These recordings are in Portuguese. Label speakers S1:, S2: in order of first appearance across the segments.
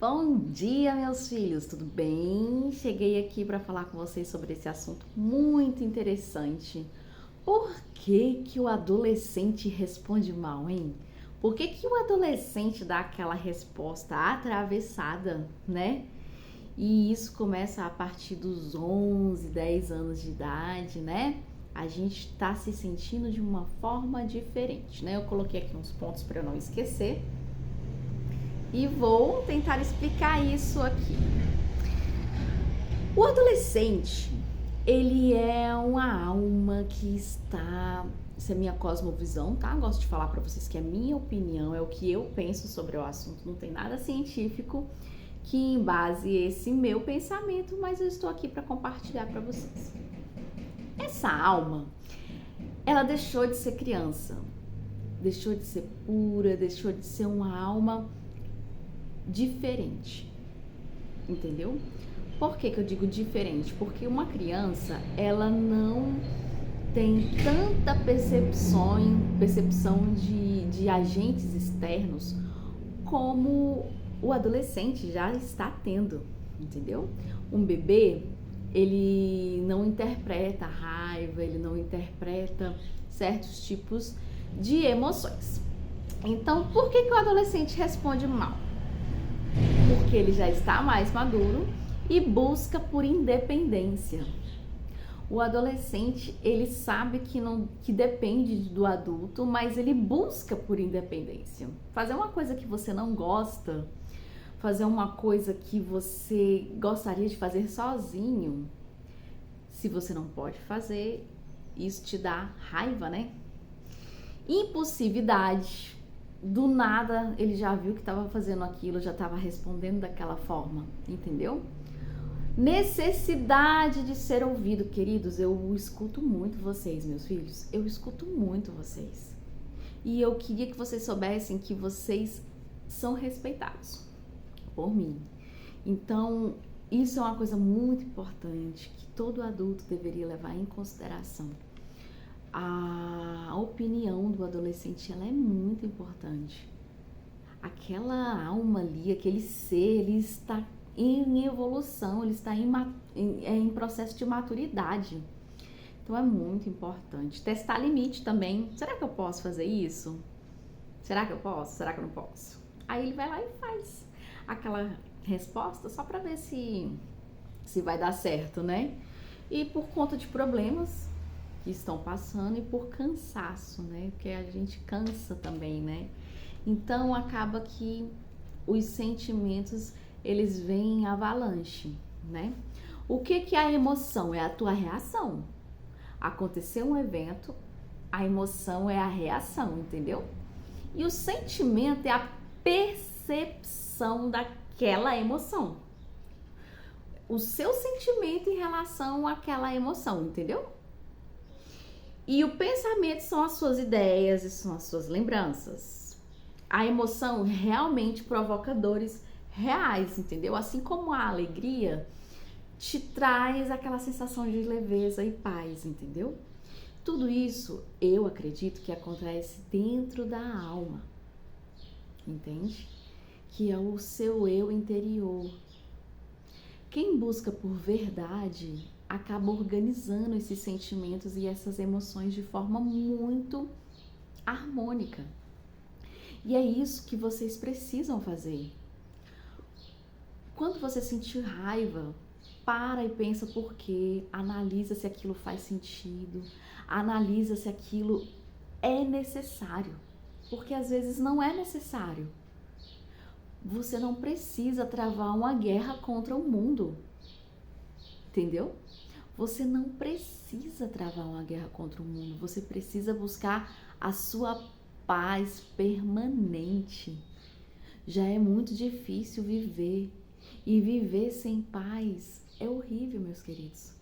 S1: Bom dia, meus filhos, tudo bem? Cheguei aqui para falar com vocês sobre esse assunto muito interessante. Por que que o adolescente responde mal, hein? Por que que o adolescente dá aquela resposta atravessada, né? E isso começa a partir dos 11, 10 anos de idade, né? A gente tá se sentindo de uma forma diferente, né? Eu coloquei aqui uns pontos para eu não esquecer. E vou tentar explicar isso aqui. O adolescente, ele é uma alma que está... Isso é minha cosmovisão, tá? Gosto de falar para vocês que é minha opinião, é o que eu penso sobre o assunto. Não tem nada científico que embase esse meu pensamento, mas eu estou aqui para compartilhar para vocês. Essa alma, ela deixou de ser criança, deixou de ser pura, deixou de ser uma alma diferente, entendeu? Por que eu digo diferente? Porque uma criança, ela não tem tanta percepção de agentes externos como o adolescente já está tendo, entendeu? Um bebê, ele não interpreta raiva, ele não interpreta certos tipos de emoções. Então, por que o adolescente responde mal? Porque ele já está mais maduro e busca por independência. O adolescente, ele sabe que depende do adulto, mas ele busca por independência. Fazer uma coisa que você não gosta, fazer uma coisa que você gostaria de fazer sozinho, se você não pode fazer, isso te dá raiva, né? Impulsividade. Do nada ele já viu que estava fazendo aquilo, já estava respondendo daquela forma, entendeu? Necessidade de ser ouvido, queridos. Eu escuto muito vocês, meus filhos. Eu escuto muito vocês. E eu queria que vocês soubessem que vocês são respeitados por mim. Então, isso é uma coisa muito importante que todo adulto deveria levar em consideração. A opinião do adolescente, ela é muito importante. Aquela alma ali, aquele ser, ele está em evolução, ele está em processo de maturidade. Então é muito importante. Testar limite também. Será que eu posso fazer isso? Será que eu posso? Será que eu não posso? Aí ele vai lá e faz aquela resposta só para ver se vai dar certo, né? E por conta de problemas que estão passando e por cansaço, né? Porque a gente cansa também, né? Então acaba que os sentimentos, eles vêm em avalanche, né? O que é a emoção? É a tua reação. Aconteceu um evento, a emoção é a reação, entendeu? E o sentimento é a percepção daquela emoção. O seu sentimento em relação àquela emoção, entendeu? E o pensamento são as suas ideias e são as suas lembranças. A emoção realmente provoca dores reais, entendeu? Assim como a alegria te traz aquela sensação de leveza e paz, entendeu? Tudo isso eu acredito que acontece dentro da alma, entende? Que é o seu eu interior. Quem busca por verdade acaba organizando esses sentimentos e essas emoções de forma muito harmônica. E é isso que vocês precisam fazer. Quando você sentir raiva, para e pensa por quê, analisa se aquilo faz sentido, analisa se aquilo é necessário, porque às vezes não é necessário. Você não precisa travar uma guerra contra o mundo, entendeu? Você não precisa travar uma guerra contra o mundo, você precisa buscar a sua paz permanente. Já é muito difícil viver, e viver sem paz é horrível, meus queridos.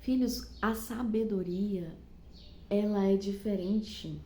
S1: Filhos, a sabedoria, ela é diferente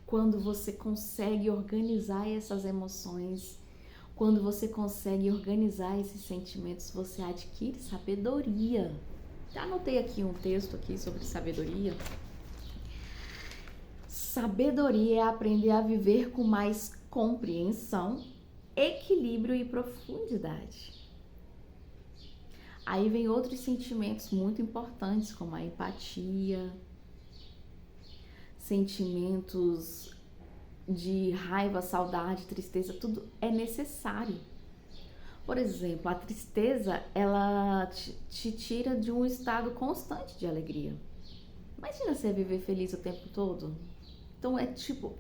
S1: quando você consegue organizar essas emoções. Quando você consegue organizar esses sentimentos, você adquire sabedoria. Já anotei aqui um texto aqui sobre sabedoria. Sabedoria é aprender a viver com mais compreensão, equilíbrio e profundidade. Aí vem outros sentimentos muito importantes, como a empatia, sentimentos de raiva, saudade, tristeza, tudo é necessário. Por exemplo, a tristeza, ela te tira de um estado constante de alegria. Imagina você viver feliz o tempo todo. Então é tipo,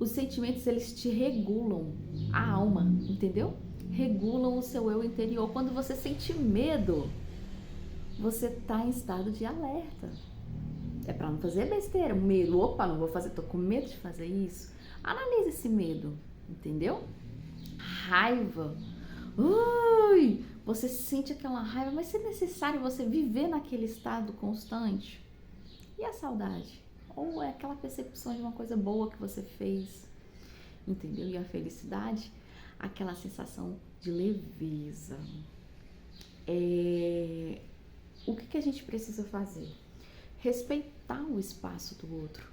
S1: os sentimentos eles te regulam a alma, entendeu? Regulam o seu eu interior. Quando você sente medo, você tá em estado de alerta. É para não fazer besteira, medo. Opa, não vou fazer, tô com medo de fazer isso. Analise esse medo, entendeu? Raiva. Ui, você sente aquela raiva, mas é necessário você viver naquele estado constante. E a saudade? Ou é aquela percepção de uma coisa boa que você fez, entendeu? E a felicidade, aquela sensação de leveza. O que a gente precisa fazer? Respeitar o espaço do outro.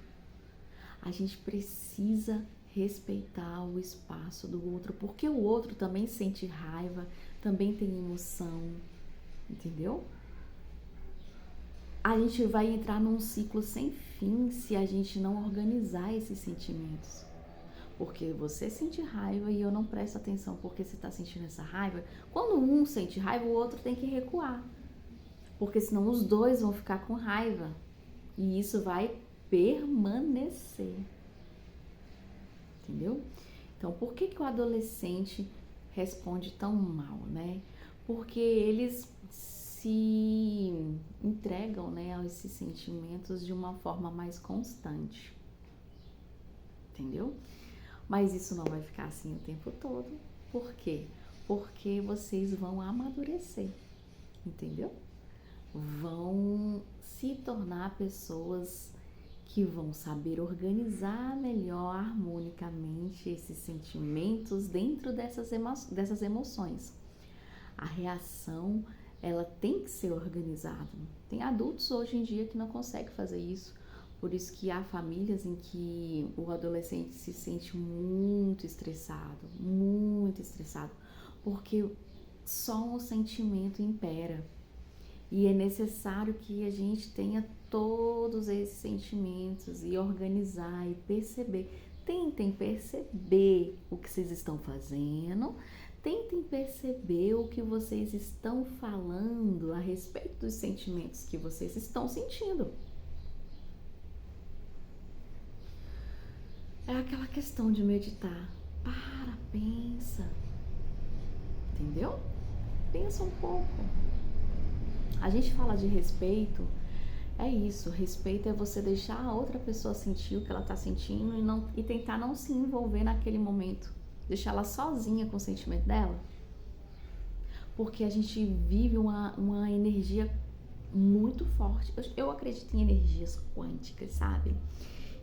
S1: A gente precisa respeitar o espaço do outro, porque o outro também sente raiva, também tem emoção, entendeu? A gente vai entrar num ciclo sem fim se a gente não organizar esses sentimentos. Porque você sente raiva e eu não presto atenção porque você está sentindo essa raiva. Quando um sente raiva, o outro tem que recuar. Porque senão os dois vão ficar com raiva. E isso vai permanecer. Entendeu? Então, por que o adolescente responde tão mal, né? Porque eles se entregam, né, a esses sentimentos de uma forma mais constante, entendeu? Mas isso não vai ficar assim o tempo todo. Por quê? Porque vocês vão amadurecer, entendeu? Vão se tornar pessoas que vão saber organizar melhor, harmonicamente, esses sentimentos dentro dessas emoções. A reação, ela tem que ser organizada. Tem adultos hoje em dia que não conseguem fazer isso. Por isso que há famílias em que o adolescente se sente muito estressado, porque só um sentimento impera. E é necessário que a gente tenha todos esses sentimentos e organizar e perceber. Tentem perceber o que vocês estão fazendo. Tentem perceber o que vocês estão falando a respeito dos sentimentos que vocês estão sentindo. É aquela questão de meditar. Para, pensa. Entendeu? Pensa um pouco. A gente fala de respeito, é isso. Respeito é você deixar a outra pessoa sentir o que ela está sentindo e tentar não se envolver naquele momento. Deixar ela sozinha com o sentimento dela. Porque a gente vive uma energia muito forte. Eu acredito em energias quânticas, sabe?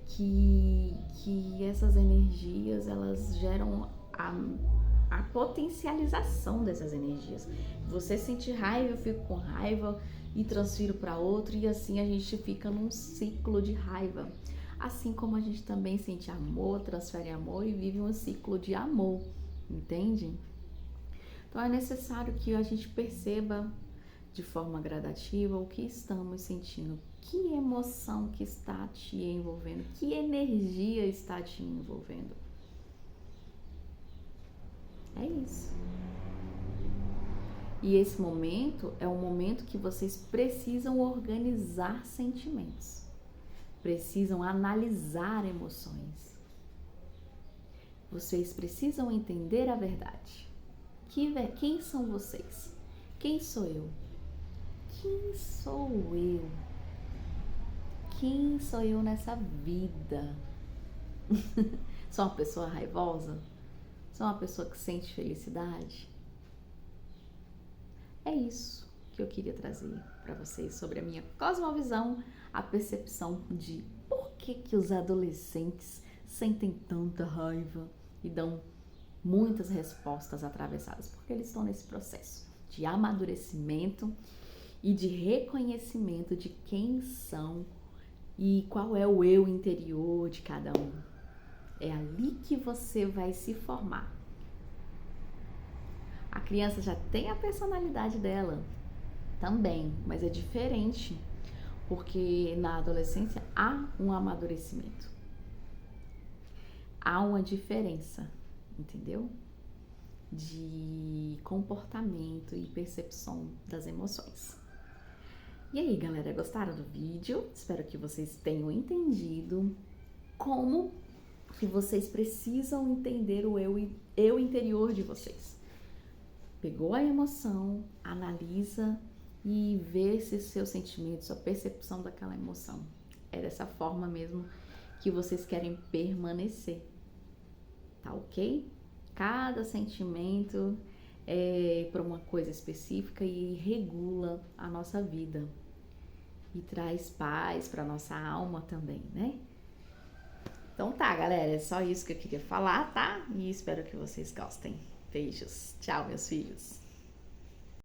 S1: Que essas energias, elas geram a potencialização dessas energias. Você sente raiva, eu fico com raiva e transfiro para outro, e assim a gente fica num ciclo de raiva. Assim como a gente também sente amor, transfere amor e vive um ciclo de amor, entende? Então é necessário que a gente perceba de forma gradativa o que estamos sentindo, que emoção que está te envolvendo, que energia está te envolvendo. É isso. E esse momento é um momento que vocês precisam organizar sentimentos, precisam analisar emoções. Vocês precisam entender a verdade. Quem são vocês? Quem sou eu? Quem sou eu? Quem sou eu nessa vida? Sou uma pessoa raivosa? Sou uma pessoa que sente felicidade? É isso que eu queria trazer para vocês sobre a minha cosmovisão, a percepção de por que os adolescentes sentem tanta raiva e dão muitas respostas atravessadas, porque eles estão nesse processo de amadurecimento e de reconhecimento de quem são e qual é o eu interior de cada um. É ali que você vai se formar. A criança já tem a personalidade dela também, mas é diferente, porque na adolescência há um amadurecimento. Há uma diferença, entendeu? De comportamento e percepção das emoções. E aí, galera, gostaram do vídeo? Espero que vocês tenham entendido como que vocês precisam entender o eu interior de vocês. Pegou a emoção, analisa e vê se seus sentimentos, a percepção daquela emoção é dessa forma mesmo que vocês querem permanecer, tá ok? Cada sentimento é para uma coisa específica e regula a nossa vida e traz paz para nossa alma também, né? Então tá, galera, é só isso que eu queria falar, tá? E espero que vocês gostem. Beijos. Tchau, meus filhos.